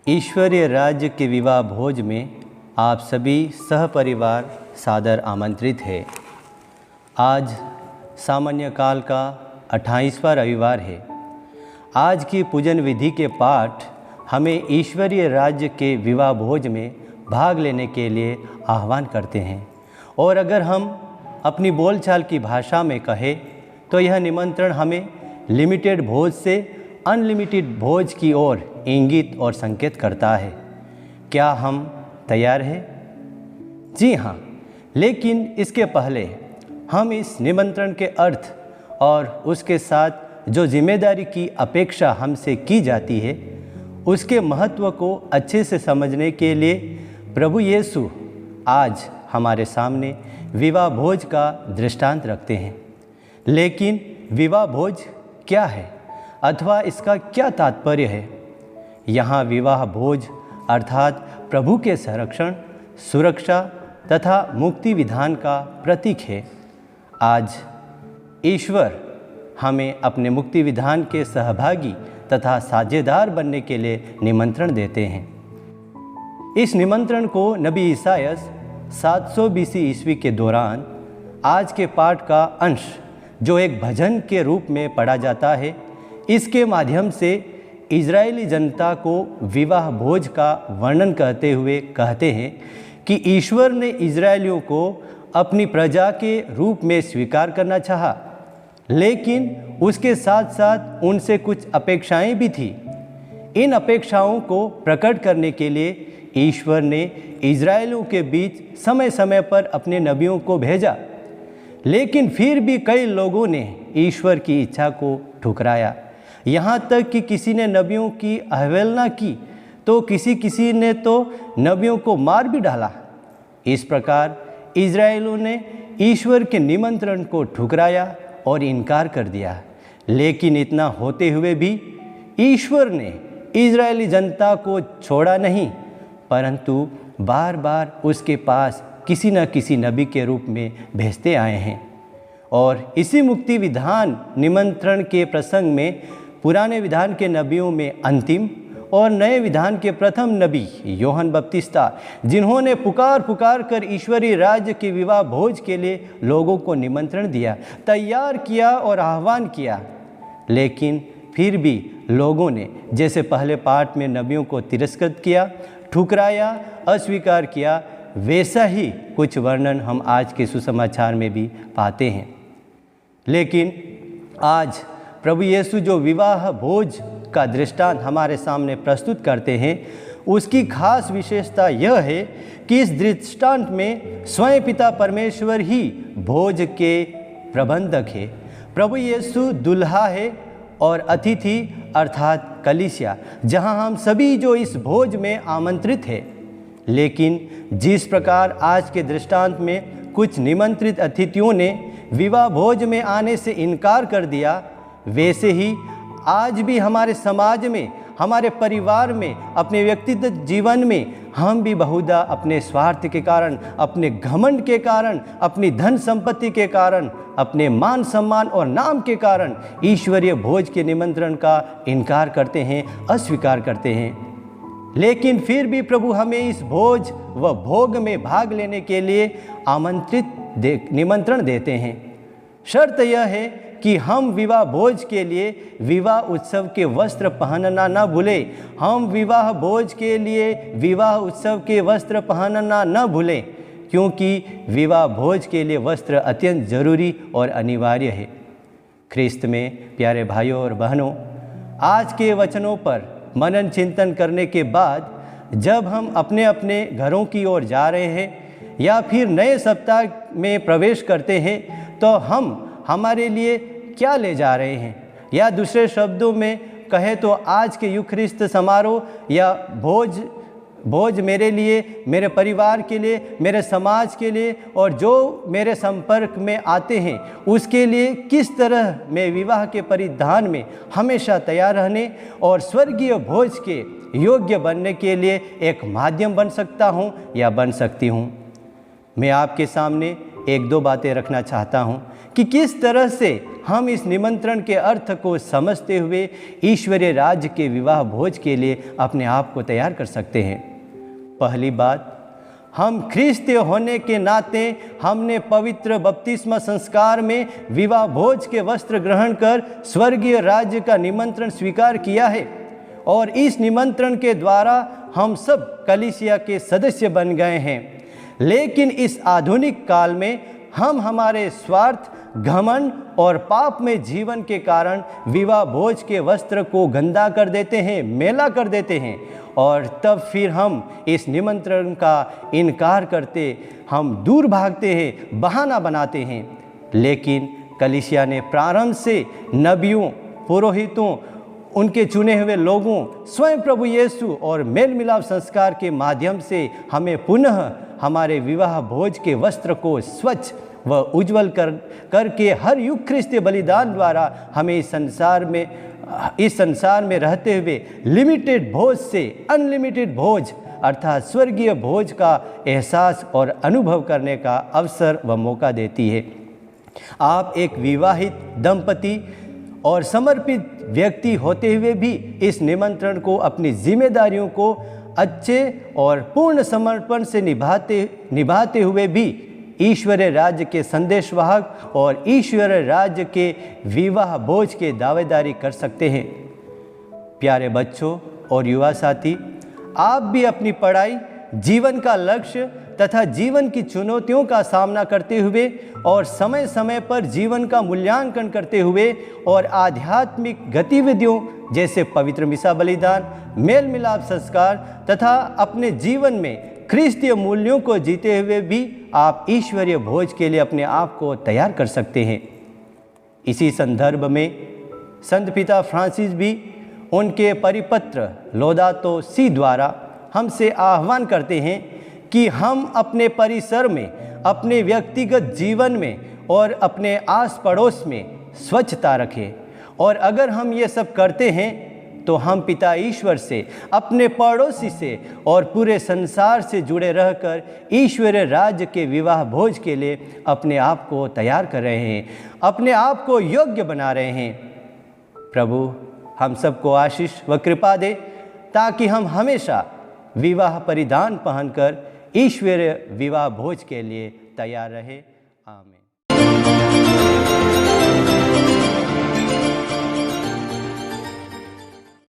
ईश्वरीय राज्य के विवाह भोज में आप सभी सहपरिवार सादर आमंत्रित है। आज सामान्य काल का 28वां रविवार है। आज की पूजन विधि के पाठ हमें ईश्वरीय राज्य के विवाह भोज में भाग लेने के लिए आह्वान करते हैं। और अगर हम अपनी बोलचाल की भाषा में कहें तो यह निमंत्रण हमें लिमिटेड भोज से अनलिमिटेड भोज की ओर इंगित और संकेत करता है। क्या हम तैयार हैं? जी हाँ, लेकिन इसके पहले हम इस निमंत्रण के अर्थ और उसके साथ जो जिम्मेदारी की अपेक्षा हमसे की जाती है उसके महत्व को अच्छे से समझने के लिए प्रभु यीशु आज हमारे सामने विवाह भोज का दृष्टांत रखते हैं। लेकिन विवाह भोज क्या है अथवा इसका क्या तात्पर्य है? यहाँ विवाह भोज अर्थात प्रभु के संरक्षण, सुरक्षा तथा मुक्ति विधान का प्रतीक है। आज ईश्वर हमें अपने मुक्ति विधान के सहभागी तथा साझेदार बनने के लिए निमंत्रण देते हैं। इस निमंत्रण को नबी ईसायास 700 BC ईस्वी के दौरान आज के पाठ का अंश जो एक भजन के रूप में पढ़ा जाता है, इसके माध्यम से इजरायली जनता को विवाह भोज का वर्णन करते हुए कहते हैं कि ईश्वर ने इजरायलियों को अपनी प्रजा के रूप में स्वीकार करना चाहा, लेकिन उसके साथ साथ उनसे कुछ अपेक्षाएं भी थी। इन अपेक्षाओं को प्रकट करने के लिए ईश्वर ने इजरायलियों के बीच समय समय पर अपने नबियों को भेजा, लेकिन फिर भी कई लोगों ने ईश्वर की इच्छा को ठुकराया। यहाँ तक कि किसी ने नबियों की अवहेलना की तो किसी ने तो नबियों को मार भी डाला। इस प्रकार इजरायलियों ने ईश्वर के निमंत्रण को ठुकराया और इनकार कर दिया। लेकिन इतना होते हुए भी ईश्वर ने इजरायली जनता को छोड़ा नहीं, परंतु बार बार उसके पास किसी न किसी नबी के रूप में भेजते आए हैं। और इसी मुक्ति विधान निमंत्रण के प्रसंग में पुराने विधान के नबियों में अंतिम और नए विधान के प्रथम नबी यूहन्ना बपतिस्ता, जिन्होंने पुकार कर ईश्वरीय राज्य के विवाह भोज के लिए लोगों को निमंत्रण दिया, तैयार किया और आह्वान किया, लेकिन फिर भी लोगों ने जैसे पहले पाठ में नबियों को तिरस्कृत किया, ठुकराया, अस्वीकार किया, वैसा ही कुछ वर्णन हम आज के सुसमाचार में भी पाते हैं। लेकिन आज प्रभु यीशु जो विवाह भोज का दृष्टांत हमारे सामने प्रस्तुत करते हैं, उसकी खास विशेषता यह है कि इस दृष्टांत में स्वयं पिता परमेश्वर ही भोज के प्रबंधक है। प्रभु यीशु दुल्हा है और अतिथि अर्थात कलीसिया, जहां हम सभी जो इस भोज में आमंत्रित हैं। लेकिन जिस प्रकार आज के दृष्टांत में कुछ निमंत्रित अतिथियों ने विवाह भोज में आने से इनकार कर दिया, वैसे ही आज भी हमारे समाज में, हमारे परिवार में, अपने व्यक्तिगत जीवन में हम भी बहुधा अपने स्वार्थ के कारण, अपने घमंड के कारण, अपनी धन संपत्ति के कारण, अपने मान सम्मान और नाम के कारण ईश्वरीय भोज के निमंत्रण का इनकार करते हैं, अस्वीकार करते हैं। लेकिन फिर भी प्रभु हमें इस भोज व भोग में भाग लेने के लिए निमंत्रण देते हैं। शर्त यह है कि हम विवाह भोज के लिए विवाह उत्सव के वस्त्र पहनना न भूलें। हम विवाह भोज के लिए विवाह उत्सव के वस्त्र पहनना न भूलें, क्योंकि विवाह भोज के लिए वस्त्र अत्यंत जरूरी और अनिवार्य है। ख्रिस्त में प्यारे भाइयों और बहनों, आज के वचनों पर मनन चिंतन करने के बाद जब हम अपने अपने घरों की ओर जा रहे हैं या फिर नए सप्ताह में प्रवेश करते हैं, तो हम हमारे लिए क्या ले जा रहे हैं, या दूसरे शब्दों में कहें तो आज के यूखरिस्त समारोह या भोज भोज मेरे लिए, मेरे परिवार के लिए, मेरे समाज के लिए और जो मेरे संपर्क में आते हैं उसके लिए किस तरह मैं विवाह के परिधान में हमेशा तैयार रहने और स्वर्गीय भोज के योग्य बनने के लिए एक माध्यम बन सकता हूँ या बन सकती हूँ। मैं आपके सामने एक दो बातें रखना चाहता हूँ कि किस तरह से हम इस निमंत्रण के अर्थ को समझते हुए ईश्वरीय राज्य के विवाह भोज के लिए अपने आप को तैयार कर सकते हैं। पहली बात, हम ख्रिस्तीय होने के नाते हमने पवित्र बपतिस्मा संस्कार में विवाह भोज के वस्त्र ग्रहण कर स्वर्गीय राज्य का निमंत्रण स्वीकार किया है और इस निमंत्रण के द्वारा हम सब कलीसिया के सदस्य बन गए हैं। लेकिन इस आधुनिक काल में हम हमारे स्वार्थ, घमंड और पाप में जीवन के कारण विवाह भोज के वस्त्र को गंदा कर देते हैं, मैला कर देते हैं और तब फिर हम इस निमंत्रण का इनकार करते, हम दूर भागते हैं, बहाना बनाते हैं। लेकिन कलीसिया ने प्रारंभ से नबियों, पुरोहितों, उनके चुने हुए लोगों, स्वयं प्रभु यीशु और मेल मिलाप संस्कार के माध्यम से हमें पुनः हमारे विवाह भोज के वस्त्र को स्वच्छ व उज्जवल करके हर युग ख्रिस्तीय बलिदान द्वारा हमें इस संसार में रहते हुए लिमिटेड भोज से अनलिमिटेड भोज अर्थात स्वर्गीय भोज का एहसास और अनुभव करने का अवसर व मौका देती है। आप एक विवाहित दंपति और समर्पित व्यक्ति होते हुए भी इस निमंत्रण को, अपनी जिम्मेदारियों को अच्छे और पूर्ण समर्पण से निभाते हुए भी ईश्वरीय राज्य के संदेशवाहक और ईश्वरीय राज्य के विवाह भोज के दावेदारी कर सकते हैं। प्यारे बच्चों और युवा साथी, आप भी अपनी पढ़ाई, जीवन का लक्ष्य तथा जीवन की चुनौतियों का सामना करते हुए और समय समय पर जीवन का मूल्यांकन करते हुए और आध्यात्मिक गतिविधियों जैसे पवित्र मिसा बलिदान, मेल मिलाप संस्कार तथा अपने जीवन में ख्रिस्तीय मूल्यों को जीते हुए भी आप ईश्वरीय भोज के लिए अपने आप को तैयार कर सकते हैं। इसी संदर्भ में संत पिता फ्रांसिस भी उनके परिपत्र लौदातो सी द्वारा हमसे आह्वान करते हैं कि हम अपने परिसर में, अपने व्यक्तिगत जीवन में और अपने आस पड़ोस में स्वच्छता रखें और अगर हम ये सब करते हैं तो हम पिता ईश्वर से, अपने पड़ोसी से और पूरे संसार से जुड़े रहकर ईश्वरीय राज्य के विवाह भोज के लिए अपने आप को तैयार कर रहे हैं, अपने आप को योग्य बना रहे हैं। प्रभु हम सबको आशीष व कृपा दे ताकि हम हमेशा विवाह परिधान पहनकर ईश्वरीय विवाह भोज के लिए तैयार रहे। आमीन।